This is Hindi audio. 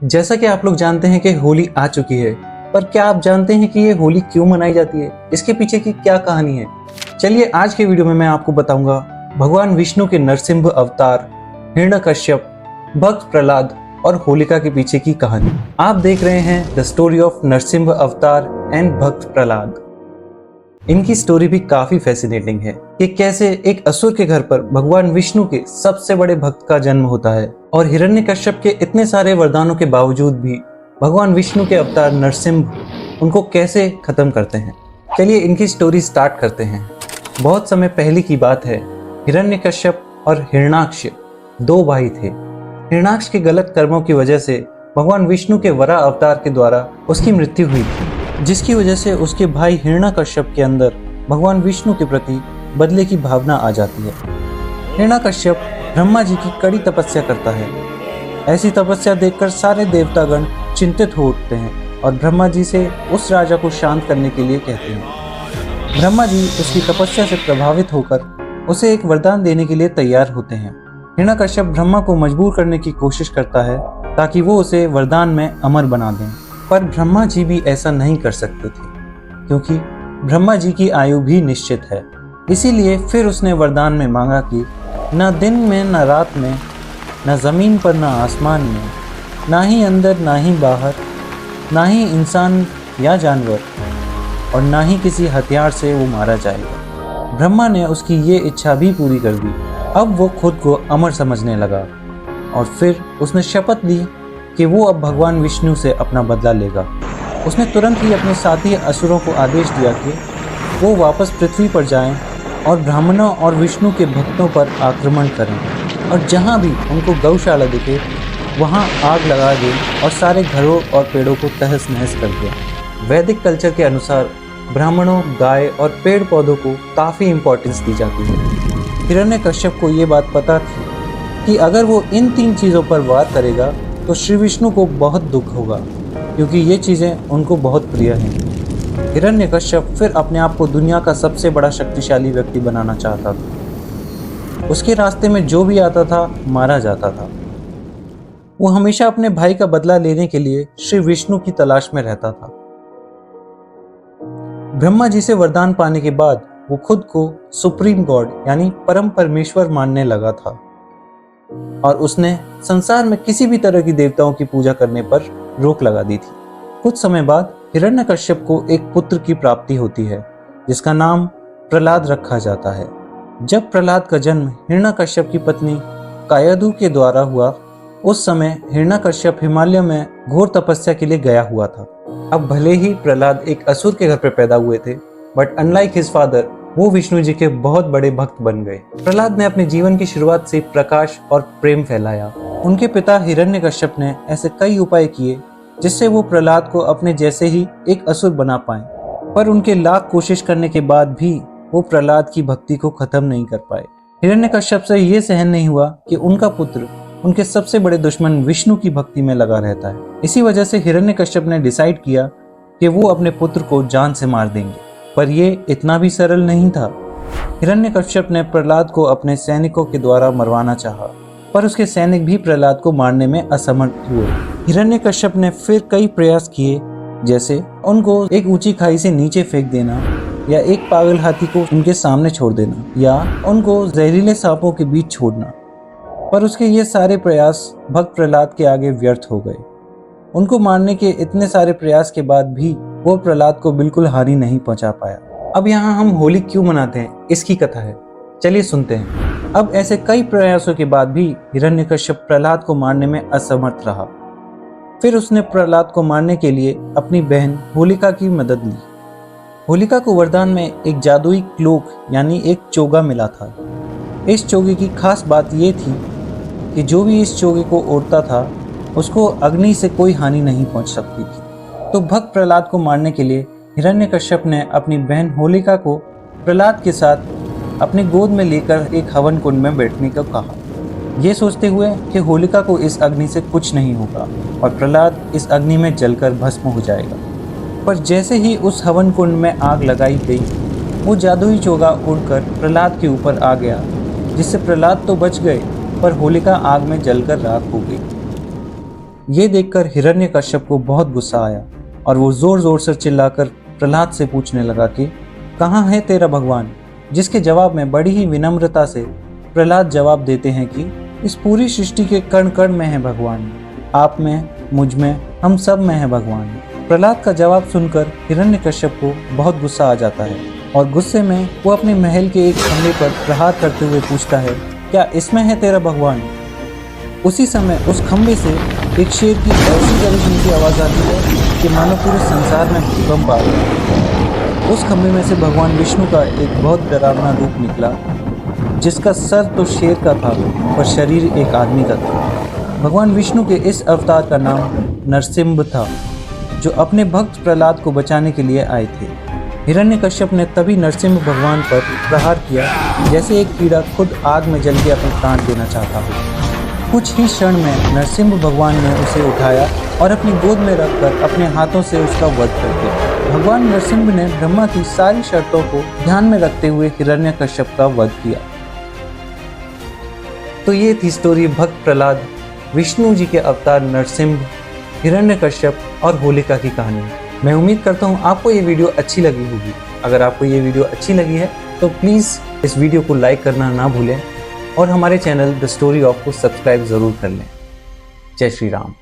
जैसा कि आप लोग जानते हैं कि होली आ चुकी है, पर क्या आप जानते हैं कि ये होली क्यों मनाई जाती है? इसके पीछे की क्या कहानी है? चलिए आज के वीडियो में मैं आपको बताऊंगा भगवान विष्णु के नरसिंह अवतार, हिरण्यकश्यप, भक्त प्रहलाद और होलिका के पीछे की कहानी। आप देख रहे हैं द स्टोरी ऑफ नरसिंह अवतार एंड भक्त प्रहलाद। इनकी स्टोरी भी काफी फैसिनेटिंग है कि कैसे एक असुर के घर पर भगवान विष्णु के सबसे बड़े भक्त का जन्म होता है और हिरण्यकश्यप के इतने सारे वरदानों के बावजूद भी भगवान विष्णु के अवतार नरसिंह उनको कैसे खत्म करते हैं। चलिए इनकी स्टोरी स्टार्ट करते हैं। बहुत समय पहले की बात है। हिरण्यकश्यप और हिरण्याक्ष दो भाई थे। हिरण्याक्ष के गलत कर्मों की वजह से भगवान विष्णु के वराह अवतार के द्वारा उसकी मृत्यु हुई थी, जिसकी वजह से उसके भाई हिरण्यकश्यप के अंदर भगवान विष्णु के प्रति बदले की भावना आ जाती है। हिरण्यकश्यप ब्रह्मा जी की कड़ी तपस्या करता है। ऐसी तपस्या देखकर सारे देवतागण चिंतित हो उठते हैं और ब्रह्मा जी से उस राजा को शांत करने के लिए कहते हैं। ब्रह्मा जी उसकी तपस्या से प्रभावित होकर उसे एक वरदान देने के लिए तैयार होते हैं। हिरण्यकश्यप ब्रह्मा को मजबूर करने की कोशिश करता है ताकि वो उसे वरदान में अमर बना दें, पर ब्रह्मा जी भी ऐसा नहीं कर सकते थे क्योंकि ब्रह्मा जी की आयु भी निश्चित है। इसीलिए फिर उसने वरदान में मांगा कि न दिन में न रात में, न ज़मीन पर न आसमान में, ना ही अंदर ना ही बाहर, ना ही इंसान या जानवर और ना ही किसी हथियार से वो मारा जाएगा। ब्रह्मा ने उसकी ये इच्छा भी पूरी कर दी। अब वो खुद को अमर समझने लगा और फिर उसने शपथ ली कि वो अब भगवान विष्णु से अपना बदला लेगा। उसने तुरंत ही अपने साथी असुरों को आदेश दिया कि वो वापस पृथ्वी पर जाएं और ब्राह्मणों और विष्णु के भक्तों पर आक्रमण करें और जहाँ भी उनको गौशाला दिखे वहाँ आग लगा दें और सारे घरों और पेड़ों को तहस नहस कर दें। वैदिक कल्चर के अनुसार ब्राह्मणों, गाय और पेड़ पौधों को काफ़ी इम्पोर्टेंस दी जाती है। हिरण्यकश्यप को ये बात पता थी कि अगर वो इन 3 चीज़ों पर वार करेगा तो श्री विष्णु को बहुत दुख होगा क्योंकि ये चीज़ें उनको बहुत प्रिय हैं। हिरण्यकश्यप फिर अपने आप को दुनिया का सबसे बड़ा शक्तिशाली व्यक्ति बनाना चाहता था। उसके रास्ते में जो भी आता था मारा जाता था। वो हमेशा अपने भाई का बदला लेने के लिए श्री विष्णु की तलाश में रहता था। ब्रह्मा जी से वरदान पाने के बाद वो खुद को सुप्रीम गॉड यानी परम परमेश्वर मानने लगा था और उसने संसार में किसी भी तरह की देवताओं की पूजा करने पर रोक लगा दी थी। कुछ समय बाद हिरण्यकश्यप को एक पुत्र की प्राप्ति होती है जिसका नाम प्रहलाद रखा जाता है। जब प्रहलाद का जन्म हिरण्यकश्यप की पत्नी कायधु के द्वारा हुआ, उस समय हिरण्यकश्यप हिमालय में घोर तपस्या के लिए गया हुआ था। अब भले ही प्रहलाद एक असुर के घर पर पैदा हुए थे, बट अनलाइक हिज फादर वो विष्णु जी के बहुत बड़े भक्त बन गए। प्रहलाद ने अपने जीवन की शुरुआत से प्रकाश और प्रेम फैलाया। उनके पिता हिरण्यकश्यप ने ऐसे कई उपाय किए जिससे वो प्रहलाद को अपने जैसे ही एक असुर बना पाए, पर उनके लाख कोशिश करने के बाद भी वो प्रहलाद की भक्ति को खत्म नहीं कर पाए। हिरण्यकश्यप से ये सहन नहीं हुआ कि उनका पुत्र उनके सबसे बड़े दुश्मन विष्णु की भक्ति में लगा रहता है। इसी वजह से हिरण्यकश्यप ने डिसाइड किया कि वो अपने पुत्र को जान से मार देंगे, पर ये इतना भी सरल नहीं था। हिरण्यकश्यप ने प्रहलाद को अपने सैनिकों के द्वारा मरवाना चाहा, पर उसके सैनिक भी प्रहलाद को मारने में असमर्थ हुए। हिरण्यकश्यप ने फिर कई प्रयास किए, जैसे उनको एक ऊंची खाई से नीचे फेंक देना या एक पागल हाथी को उनके सामने छोड़ देना या उनको जहरीले सांपों के बीच छोड़ना, पर उसके ये सारे प्रयास भक्त प्रहलाद के आगे व्यर्थ हो गए। उनको मारने के इतने सारे प्रयास के बाद भी वो प्रहलाद को बिल्कुल हानि नहीं पहुंचा पाया। अब यहाँ हम होली क्यों मनाते हैं, इसकी कथा है, चलिए सुनते हैं। अब ऐसे कई प्रयासों के बाद भी हिरण्यकश्यप प्रहलाद को मारने में असमर्थ रहा। फिर उसने प्रहलाद को मारने के लिए अपनी बहन होलिका की मदद ली। होलिका को वरदान में एक जादुई क्लोक यानी एक चोगा मिला था। इस चोगे की खास बात ये थी कि जो भी इस चोगे को ओढ़ता था उसको अग्नि से कोई हानि नहीं पहुंच सकती थी। तो भक्त प्रहलाद को मारने के लिए हिरण्यकश्यप ने अपनी बहन होलिका को प्रहलाद के साथ अपनी गोद में लेकर एक हवन कुंड में बैठने को कहा, ये सोचते हुए कि होलिका को इस अग्नि से कुछ नहीं होगा और प्रहलाद इस अग्नि में जलकर भस्म हो जाएगा। पर जैसे ही उस हवन कुंड में आग लगाई गई, वो जादुई चोगा उड़कर प्रहलाद के ऊपर आ गया, जिससे प्रहलाद तो बच गए पर होलिका आग में जलकर राख हो गई। ये देखकर हिरण्यकश्यप को बहुत गुस्सा आया और वो जोर जोर से चिल्लाकर प्रहलाद से पूछने लगा कि कहाँ है तेरा भगवान। जिसके जवाब में बड़ी ही विनम्रता से प्रहलाद जवाब देते हैं कि इस पूरी सृष्टि के कण कण में है भगवान, आप में, मुझ में, हम सब में है भगवान। प्रहलाद का जवाब सुनकर हिरण्यकश्यप को बहुत गुस्सा आ जाता है और गुस्से में वो अपने महल के एक खंभे पर प्रहार करते हुए पूछता है, क्या इसमें है तेरा भगवान। उसी समय उस खंभे से एक शेर की ऐसी गरजने की आवाज़ आती है कि मानो पूरे संसार में भूकंप आ गया। उस खंभे में से भगवान विष्णु का एक बहुत डरावना रूप निकला, जिसका सर तो शेर का था पर शरीर एक आदमी का था। भगवान विष्णु के इस अवतार का नाम नरसिंह था, जो अपने भक्त प्रहलाद को बचाने के लिए आए थे। हिरण्यकश्यप ने तभी नरसिंह भगवान पर प्रहार किया जैसे एक कीड़ा खुद आग में जल के अपने प्राण देना चाहता हो। कुछ ही क्षण में नरसिंह भगवान ने उसे उठाया और अपनी गोद में रखकर अपने हाथों से उसका वध कर दिया। भगवान नरसिंह ने ब्रह्मा की सारी शर्तों को ध्यान में रखते हुए हिरण्यकश्यप का वध किया। तो ये थी स्टोरी भक्त प्रहलाद, विष्णु जी के अवतार नरसिंह, हिरण्यकश्यप और होलिका की कहानी। मैं उम्मीद करता हूँ आपको ये वीडियो अच्छी लगी होगी। अगर आपको ये वीडियो अच्छी लगी है तो प्लीज़ इस वीडियो को लाइक करना ना भूलें और हमारे चैनल द स्टोरी ऑफ को सब्सक्राइब ज़रूर कर लें। जय श्री राम।